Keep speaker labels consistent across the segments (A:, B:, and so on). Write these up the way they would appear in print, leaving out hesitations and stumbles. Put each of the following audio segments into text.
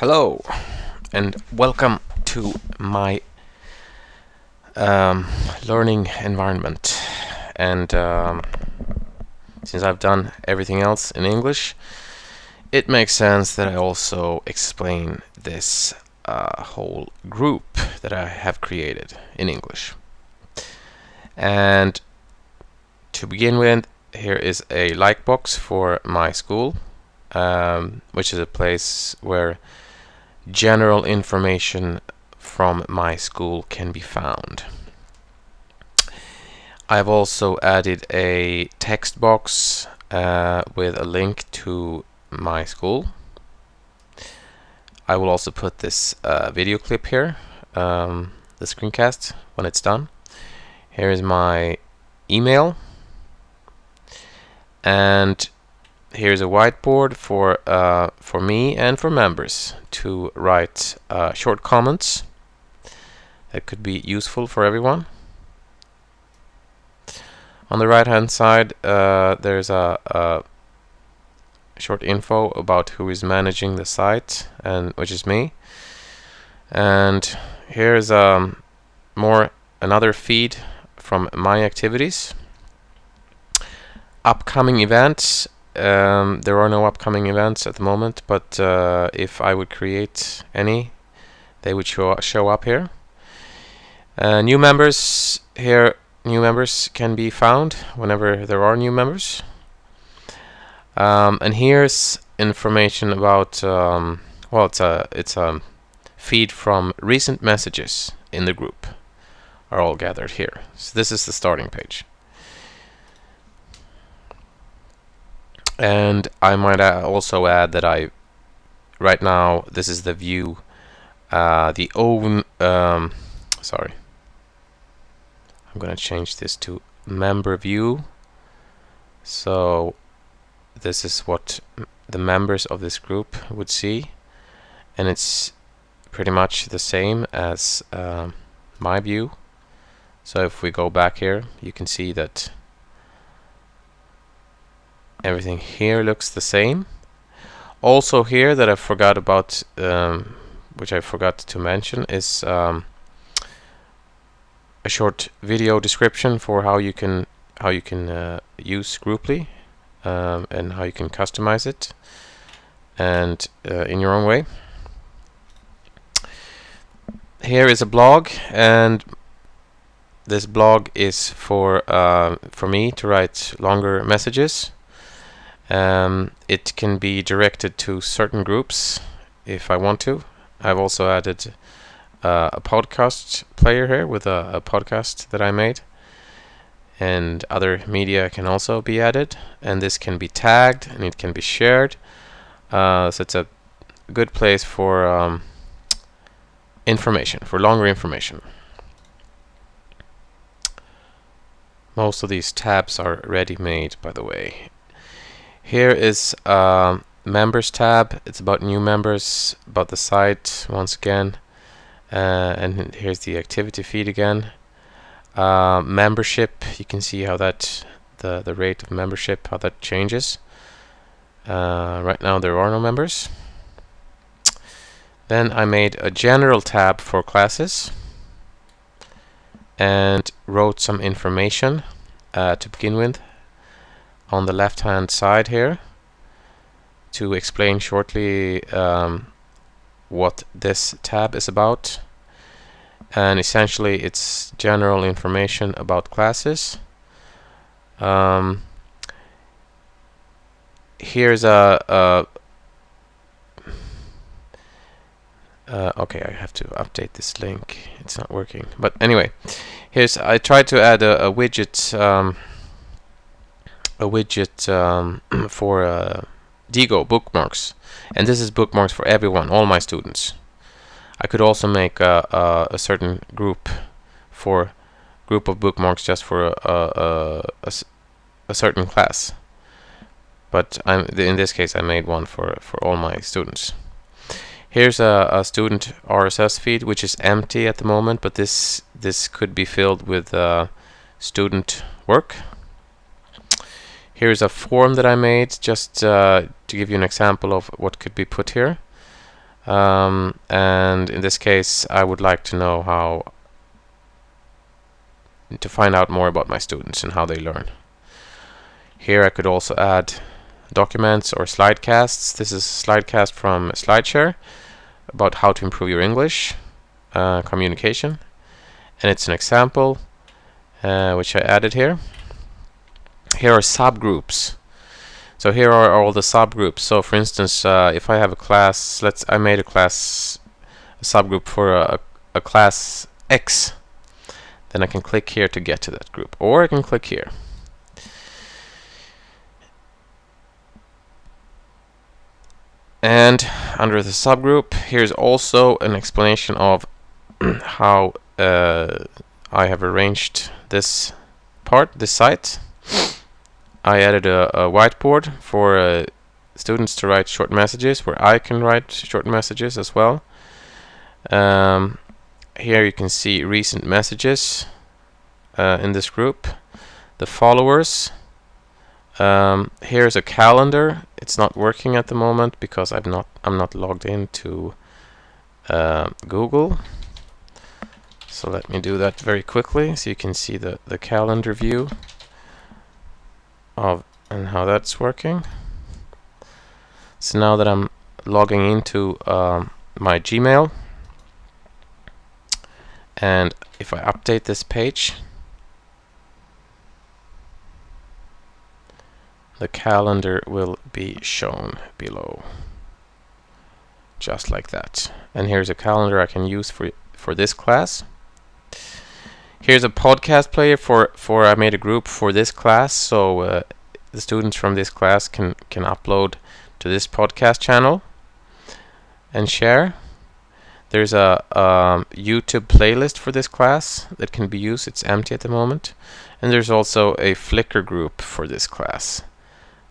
A: Hello and welcome to my learning environment. And since I've done everything else in English, it makes sense that I also explain this whole group that I have created in English. And to begin with, here is a like box for my school, which is a place where general information from my school can be found. I've also added a text box with a link to my school. I will also put this video clip here, the screencast, when it's done. Here is my email, and here's a whiteboard for me and for members to write short comments that could be useful for everyone. On the right hand side there's a short info about who is managing the site, and which is me. And here's another feed from my activities. Upcoming events. There are no upcoming events at the moment, but if I would create any, they would show up here. New members here. New members can be found whenever there are new members. And here's information about well, it's a feed from recent messages in the group are all gathered here. So this is the starting page. And I might also add that right now this is the view, the own. Sorry, I'm gonna change this to member view. So this is what the members of this group would see, and it's pretty much the same as my view. So if we go back here, you can see that everything here looks the same. Also here that I forgot about, which I forgot to mention, is a short video description for how you can use Grouply, and how you can customize it and in your own way. Here is a blog, and this blog is for me to write longer messages. It can be directed to certain groups if I want to. I've also added a podcast player here with a podcast that I made, and other media can also be added, and this can be tagged and it can be shared. So it's a good place for information, for longer information. Most of these tabs are ready-made, by the way. Here is members tab. It's about new members, about the site once again, and here's the activity feed again. Membership, you can see how that the rate of membership, how that changes. Right now there are no members. Then I made a general tab for classes and wrote some information to begin with on the left hand side here to explain shortly what this tab is about. And essentially it's general information about classes. Here's okay, I have to update this link, it's not working, but anyway, I tried to add a widget for Diigo bookmarks, and this is bookmarks for everyone, all my students. I could also make a certain group of bookmarks just for a certain class, but in this case I made one for all my students. Here's a student RSS feed, which is empty at the moment, but this could be filled with student work. Here's a form that I made just to give you an example of what could be put here. and in this case I would like to know how to find out more about my students and how they learn. Here I could also add documents or slidecasts. This is a slidecast from SlideShare about how to improve your English communication, and it's an example which I added here. Here are subgroups. So here are all the subgroups. So for instance, if I have a class, I made a subgroup for a class X, then I can click here to get to that group, or I can click here. And under the subgroup, here's also an explanation of how I have arranged this site. I added a whiteboard for students to write short messages, where I can write short messages as well. Here you can see recent messages in this group, the followers. Here's a calendar. It's not working at the moment because I'm not logged into Google. So let me do that very quickly so you can see the calendar view of and how that's working. So now that I'm logging into my Gmail, and if I update this page, the calendar will be shown below, just like that. And here's a calendar I can use for this class. Here's a podcast player for I made a group for this class, so the students from this class can upload to this podcast channel and share. There's a YouTube playlist for this class that can be used. It's empty at the moment. And there's also a Flickr group for this class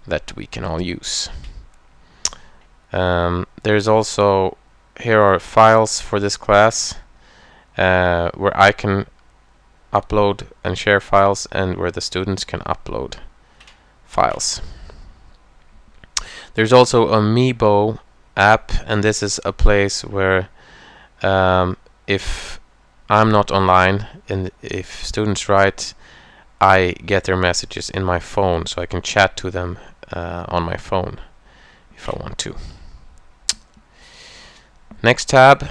A: that we can all use. There's also, here are files for this class where I can upload and share files, and where the students can upload files. There's also a Meebo app, and this is a place where if I'm not online and if students write, I get their messages in my phone, so I can chat to them on my phone if I want to. Next tab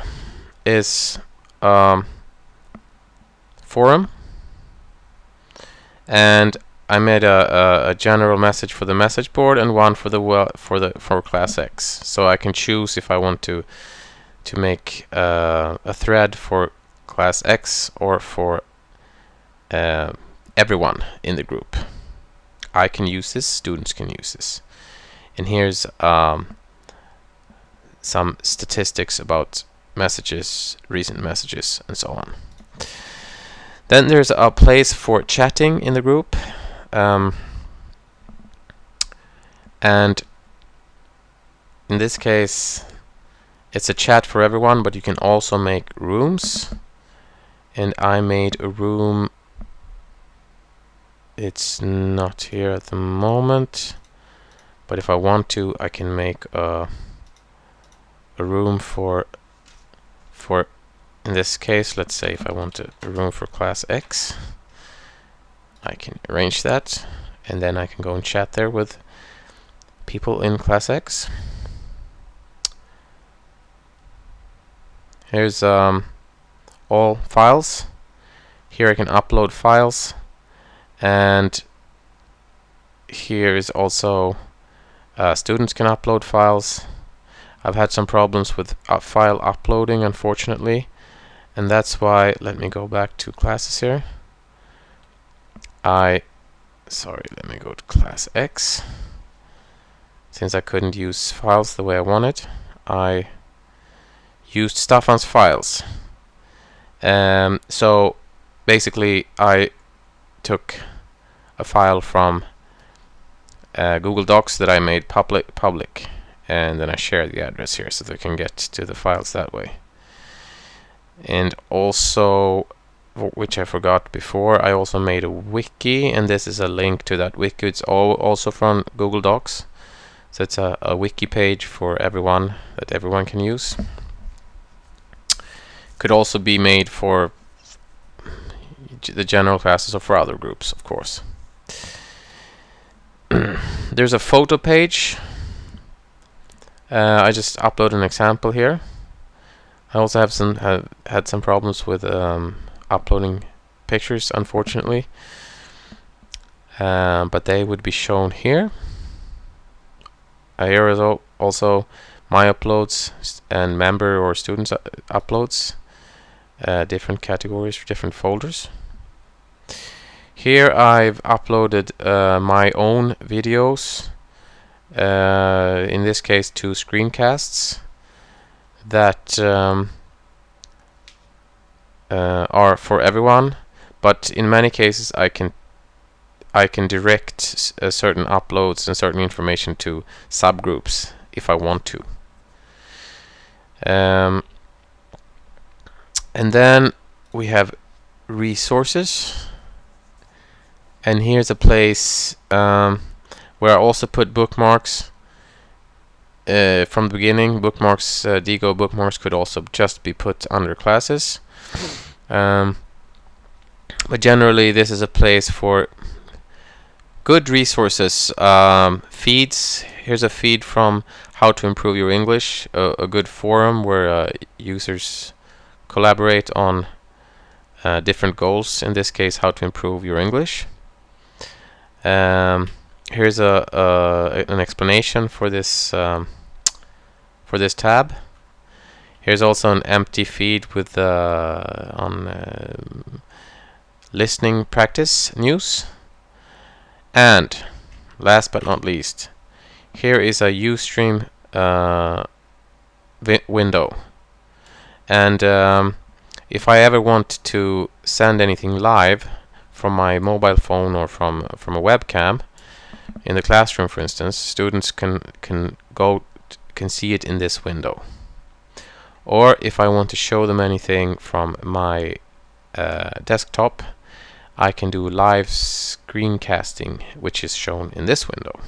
A: is forum, and I made a general message for the message board and one for class X. So I can choose if I want to make a thread for class X or for everyone in the group. I can use this, students can use this. And here's some statistics about messages, recent messages, and so on. Then there's a place for chatting in the group, and in this case it's a chat for everyone, but you can also make rooms, and I made a room. It's not here at the moment, but if I want to, I can make a room for in this case, let's say if I want a room for class X, I can arrange that, and then I can go and chat there with people in class X. Here's all files. Here I can upload files, and here is also students can upload files. I've had some problems with file uploading, unfortunately, and that's why, let me go back to classes here. Let me go to class X. Since I couldn't use files the way I wanted, I used Staffan's files. So basically I took a file from Google Docs that I made public, and then I shared the address here so they can get to the files that way. And also, which I forgot before, I also made a wiki, and this is a link to that wiki. It's also from Google Docs, So it's a wiki page for everyone that everyone can use. Could also be made for the general classes or for other groups, of course. There's a photo page. I just upload an example here. I also have had some problems with uploading pictures, unfortunately, but they would be shown here. Here is also my uploads and member or students uploads, different categories for different folders. Here I've uploaded my own videos, in this case 2 screencasts that are for everyone, but in many cases I can direct certain uploads and certain information to subgroups if I want to. And then we have resources, and here's a place where I also put bookmarks from the beginning. Bookmarks, Diigo bookmarks could also just be put under classes, but generally this is a place for good resources, feeds. Here's a feed from How to Improve Your English, a good forum where users collaborate on different goals, in this case how to improve your English. Here's an explanation for this tab. Here's also an empty feed with on listening practice news. And last but not least, here is a Ustream window. And if I ever want to send anything live from my mobile phone or from a webcam in the classroom, for instance, students can see it in this window. Or if I want to show them anything from my desktop, I can do live screencasting, which is shown in this window.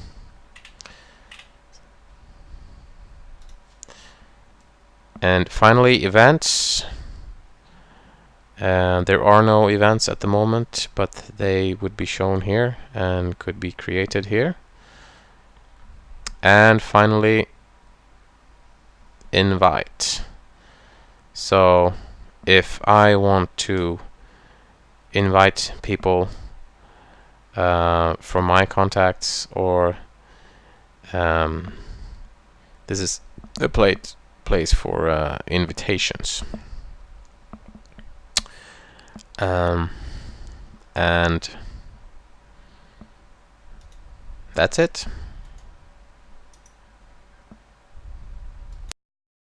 A: And finally, events. There are no events at the moment, but they would be shown here and could be created here. And finally, invite. So if I want to invite people from my contacts, or this is a place for invitations. And that's it.